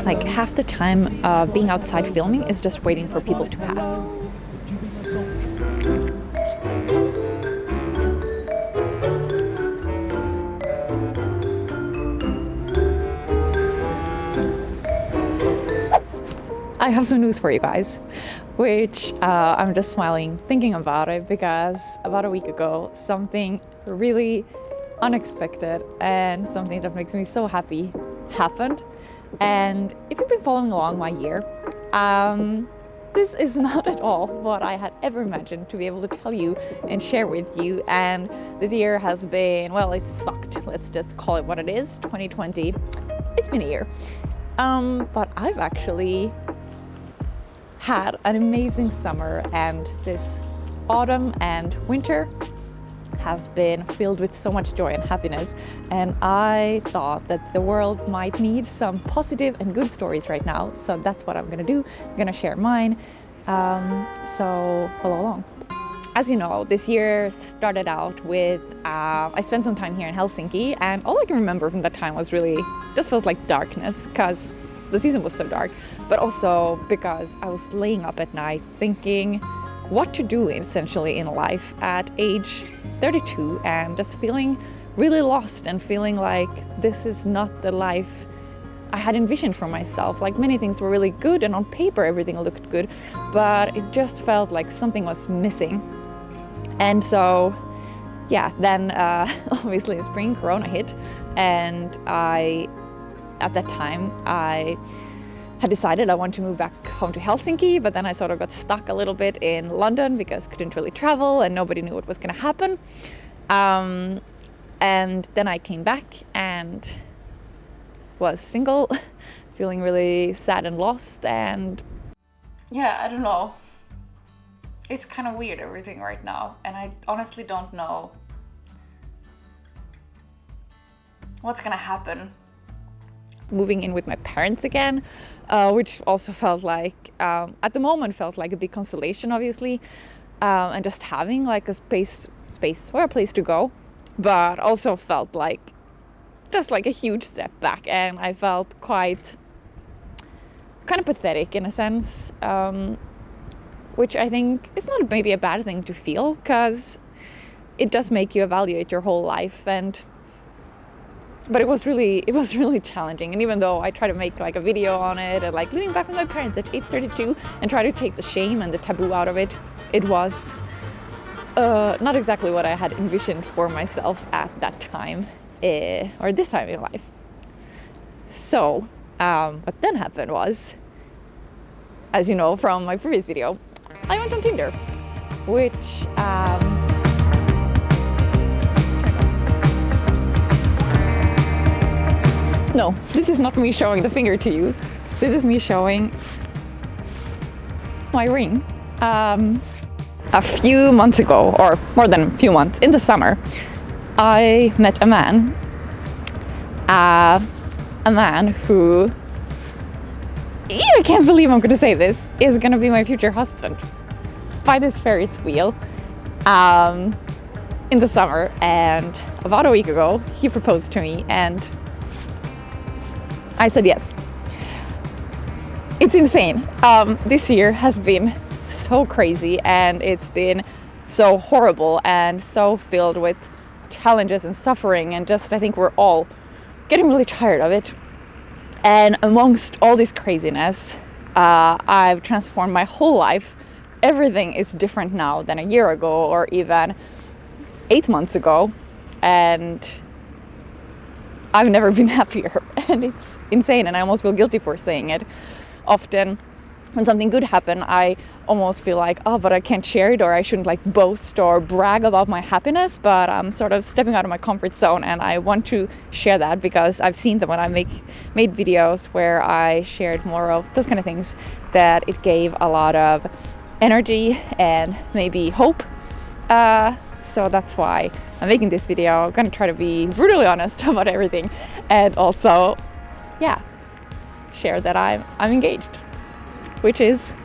Like half the time being outside filming is just waiting for people to pass. I have some news for you guys, which I'm just smiling thinking about it, because about a week ago something really unexpected and something that makes me so happy happened. And if you've been following along my year, this is not at all what I had ever imagined to be able to tell you and share with you. And this year has been, well, it sucked. Let's just call it what it is. 2020. It's been a year. But I've actually had an amazing summer, and this autumn and winter has been filled with so much joy and happiness, and I thought that the world might need some positive and good stories right now, so that's what I'm gonna do. I'm gonna share mine, so follow along. As you know, this year started out with I spent some time here in Helsinki, and all I can remember from that time was really just felt like darkness, because the season was so dark, but also because I was laying up at night thinking what to do essentially in life at age 32, and just feeling really lost and feeling like this is not the life I had envisioned for myself. Like many things were really good and on paper everything looked good, but it just felt like something was missing. And so yeah, then obviously in spring Corona hit, and at that time I had decided I wanted to move back home to Helsinki, but then I sort of got stuck a little bit in London because I couldn't really travel and nobody knew what was going to happen. And then I came back and was single, feeling really sad and lost, and yeah, I don't know. It's kind of weird everything right now, and I honestly don't know what's gonna happen. Moving in with my parents again, which also felt like, at the moment felt like a big consolation, obviously, and just having like a space or a place to go, but also felt like just like a huge step back, and I felt quite kind of pathetic in a sense, which I think is not maybe a bad thing to feel, because it does make you evaluate your whole life. But it was really challenging, and even though I try to make like a video on it and like living back with my parents at 8:32 and try to take the shame and the taboo out of it, it was not exactly what I had envisioned for myself at that time, or this time in life. So what then happened was, as you know from my previous video, I went on Tinder, which no, this is not me showing the finger to you. This is me showing my ring. A few months ago, or more than a few months, in the summer, I met a man. A man who, I can't believe I'm going to say this, is going to be my future husband by this Ferris wheel in the summer. And about a week ago, he proposed to me, and I said yes. It's insane. This year has been so crazy, and it's been so horrible and so filled with challenges and suffering, and just I think we're all getting really tired of it. And amongst all this craziness, I've transformed my whole life. Everything is different now than a year ago or even 8 months ago, and I've never been happier, and it's insane, and I almost feel guilty for saying it. Often when something good happens, I almost feel like, oh, but I can't share it, or I shouldn't like boast or brag about my happiness, but I'm sort of stepping out of my comfort zone, and I want to share that because I've seen that when I made videos where I shared more of those kind of things, that it gave a lot of energy and maybe hope. So that's why I'm making this video. I'm gonna try to be brutally honest about everything, and also, yeah, share that I'm engaged, which is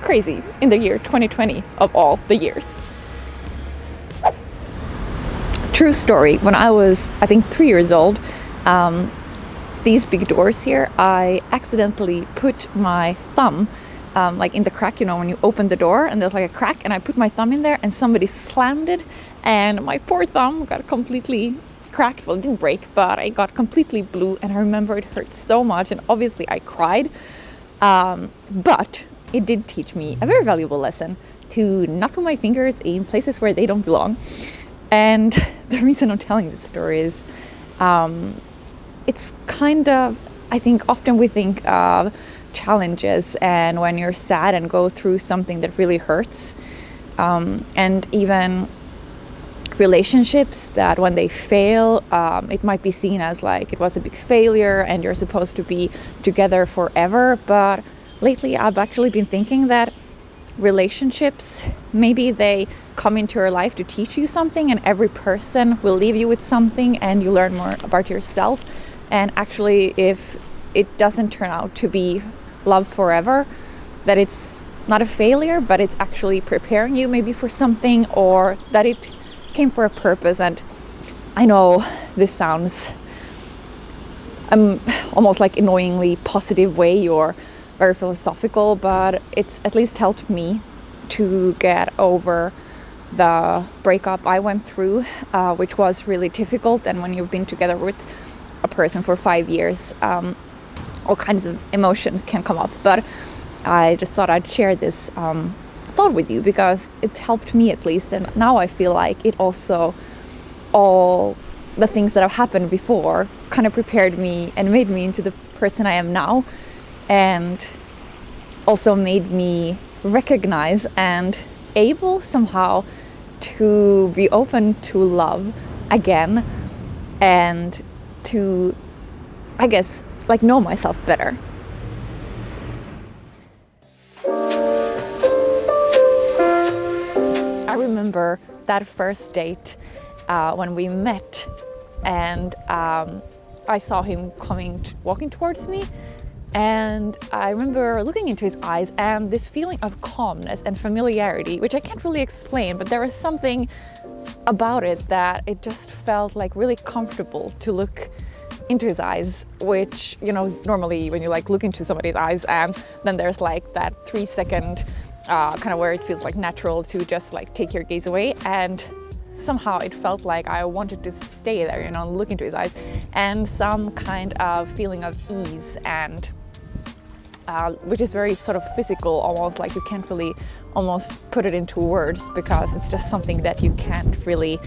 crazy in the year 2020 of all the years. True story. When I was, I think, 3 years old, the these big doors here, I accidentally put my thumb like in the crack, you know, when you open the door and there's like a crack, and I put my thumb in there and somebody slammed it, and my poor thumb got completely cracked. Well, it didn't break, but I got completely blue, and I remember it hurt so much, and obviously I cried. But it did teach me a very valuable lesson to not put my fingers in places where they don't belong. And the reason I'm telling this story is it's kind of, I think often we think of challenges and when you're sad and go through something that really hurts, and even relationships that when they fail, it might be seen as like it was a big failure and you're supposed to be together forever. But lately I've actually been thinking that relationships, maybe they come into your life to teach you something, and every person will leave you with something and you learn more about yourself. And actually, if it doesn't turn out to be love forever, that it's not a failure, but it's actually preparing you maybe for something, or that it came for a purpose. And I know this sounds almost like annoyingly positive way or very philosophical, but it's at least helped me to get over the breakup I went through, which was really difficult. And when you've been together with a person for 5 years, all kinds of emotions can come up. But I just thought I'd share this thought with you because it helped me at least, and now I feel like it also, all the things that have happened before kind of prepared me and made me into the person I am now, and also made me recognize and able somehow to be open to love again, and to, I guess, like know myself better. I remember that first date when we met, and I saw him walking towards me, and I remember looking into his eyes and this feeling of calmness and familiarity, which I can't really explain, but there was something about it that it just felt like really comfortable to look into his eyes, which, you know, normally when you like look into somebody's eyes and then there's like that 3-second kind of where it feels like natural to just like take your gaze away, and somehow it felt like I wanted to stay there, you know, look into his eyes, and some kind of feeling of ease, and which is very sort of physical, almost like you can't really almost put it into words because it's just something that you can't really,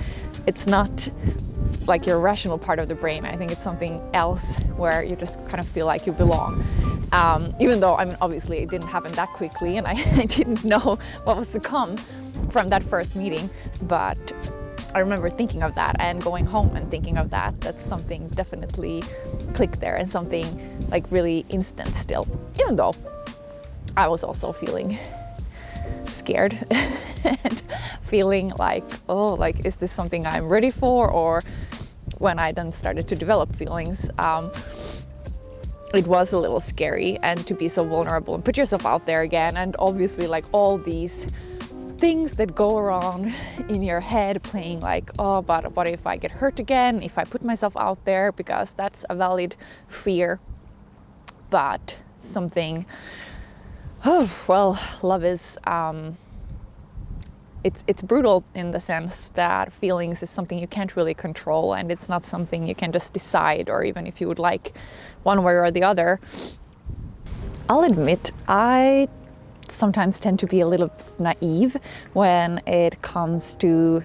it's not like your rational part of the brain. I think it's something else where you just kind of feel like you belong. Even though, I mean, obviously it didn't happen that quickly, and I didn't know what was to come from that first meeting, but I remember thinking of that and going home and thinking of that. That's something definitely clicked there, and something like really instant still, even though I was also feeling scared and feeling like, oh, like, is this something I'm ready for? Or when I then started to develop feelings, it was a little scary, and to be so vulnerable and put yourself out there again. And obviously, like, all these things that go around in your head playing like, oh, but what if I get hurt again if I put myself out there, because that's a valid fear. But something, oh well, love is it's brutal in the sense that feelings is something you can't really control, and it's not something you can just decide, or even if you would like one way or the other. I'll admit I sometimes tend to be a little naive when it comes to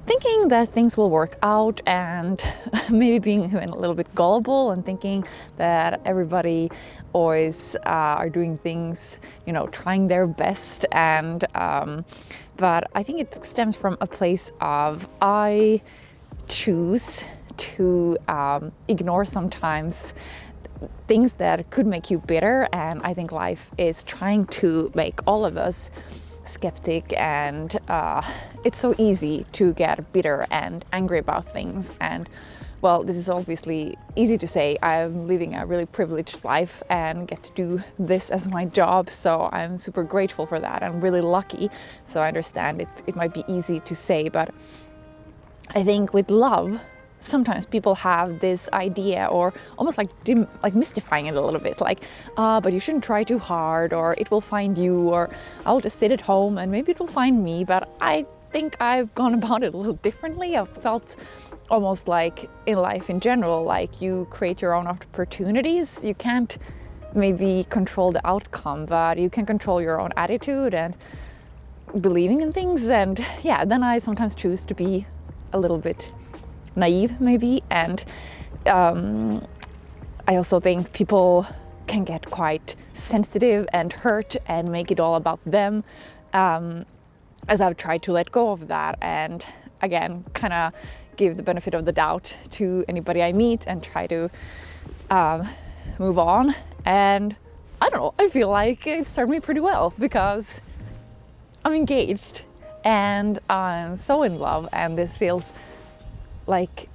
thinking that things will work out, and maybe being even a little bit gullible and thinking that everybody always are doing things, you know, trying their best. And but I think it stems from a place of I choose to ignore sometimes things that could make you bitter, and I think life is trying to make all of us skeptic, and it's so easy to get bitter and angry about things. And well, this is obviously easy to say. I'm living a really privileged life and get to do this as my job, so I'm super grateful for that. I'm really lucky, so I understand it might be easy to say, but I think with love, sometimes people have this idea, or almost like mystifying it a little bit, like, but you shouldn't try too hard, or it will find you, or I'll just sit at home and maybe it will find me. But I think I've gone about it a little differently. I've felt almost like in life in general, like you create your own opportunities. You can't maybe control the outcome, but you can control your own attitude and believing in things. And yeah, then I sometimes choose to be a little bit naive maybe. And I also think people can get quite sensitive and hurt and make it all about them, as I've tried to let go of that and again kind of give the benefit of the doubt to anybody I meet and try to move on. And I don't know, I feel like it served me pretty well, because I'm engaged and I'm so in love, and this feels like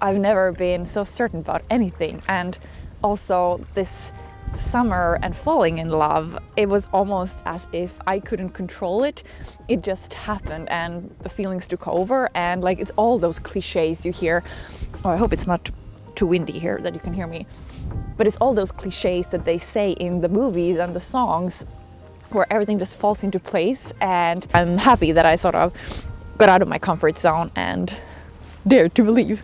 I've never been so certain about anything. And also this summer and falling in love, it was almost as if I couldn't control it. It just happened and the feelings took over, and like it's all those cliches you hear. Oh, I hope it's not too windy here that you can hear me. But it's all those cliches that they say in the movies and the songs, where everything just falls into place. And I'm happy that I sort of got out of my comfort zone and dared to believe.